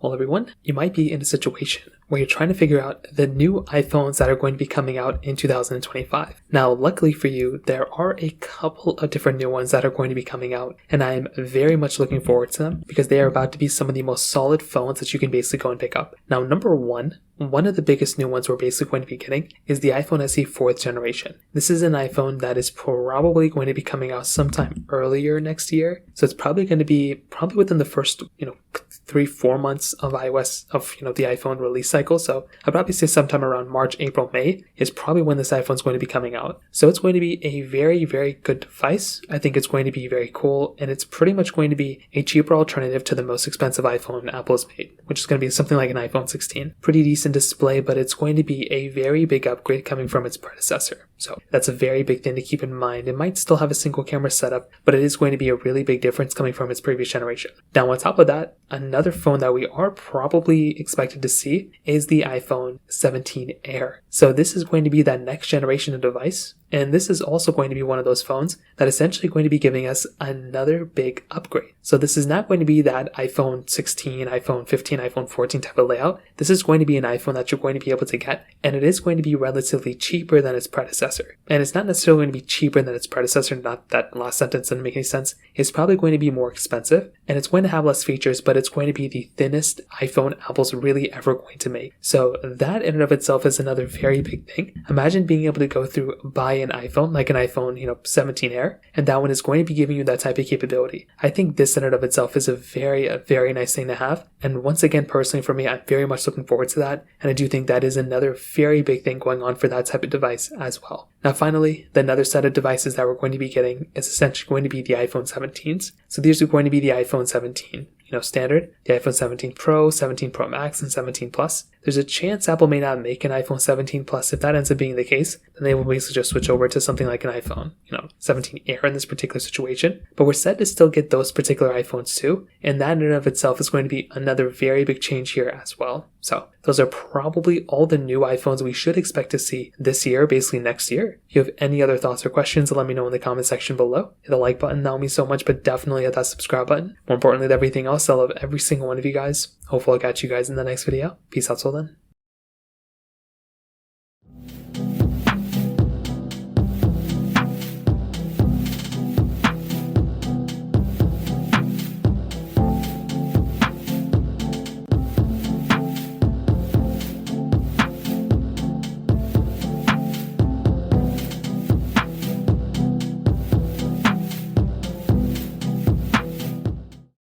Well, everyone, you might be in a situation where you're trying to figure out the new iPhones that are going to be coming out in 2025. Now, luckily for you, there are a couple of different new ones that are going to be coming out, and I am very much looking forward to them because they are about to be some of the most solid phones that you can basically go and pick up. Now, number one of the biggest new ones we're basically going to be getting is the iPhone SE 4th generation. This is an iPhone that is probably going to be coming out sometime earlier next year. So it's probably going to be within the first, 3-4 months of iOS, the iPhone release cycle. So I'd probably say sometime around March, April, May is probably when this iPhone is going to be coming out. So it's going to be a very, very good device. I think it's going to be very cool, and it's pretty much going to be a cheaper alternative to the most expensive iPhone Apple has made, which is going to be something like an iPhone 16. Pretty decent display, but it's going to be a very big upgrade coming from its predecessor. So that's a very big thing to keep in mind. It might still have a single camera setup, but it is going to be a really big difference coming from its previous generation. Now, on top of that, another phone that we are probably expected to see is the iPhone 17 Air. So this is going to be that next generation of device. And this is also going to be one of those phones that essentially going to be giving us another big upgrade. So this is not going to be that iPhone 16, iPhone 15, iPhone 14 type of layout. This is going to be an iPhone that you're going to be able to get, and it is going to be relatively cheaper than its predecessor. And it's not necessarily going to be cheaper than its predecessor, not that last sentence didn't make any sense. It's probably going to be more expensive, and it's going to have less features, but it's going to be the thinnest iPhone Apple's really ever going to make. So that in and of itself is another very big thing. Imagine being able to go through, buy an iPhone, like an iPhone, 17 Air, and that one is going to be giving you that type of capability. I think this in and of itself is a very nice thing to have. And once again, personally for me, I'm very much looking forward to that. And I do think that is another very big thing going on for that type of device as well. Now, finally, another set of devices that we're going to be getting is essentially going to be the iPhone 17s. So these are going to be the iPhone 17 standard, the iPhone 17 Pro, 17 Pro Max, and 17 Plus. There's a chance Apple may not make an iPhone 17 Plus. If that ends up being the case, then they will basically just switch over to something like an iPhone, 17 Air in this particular situation. But we're set to still get those particular iPhones too, and that in and of itself is going to be another very big change here as well. So those are probably all the new iPhones we should expect to see this year, basically next year. If you have any other thoughts or questions, let me know in the comment section below. Hit the like button, that will mean so much, but definitely hit that subscribe button. More importantly than everything else, I love every single one of you guys. Hopefully I'll catch you guys in the next video. Peace out till then.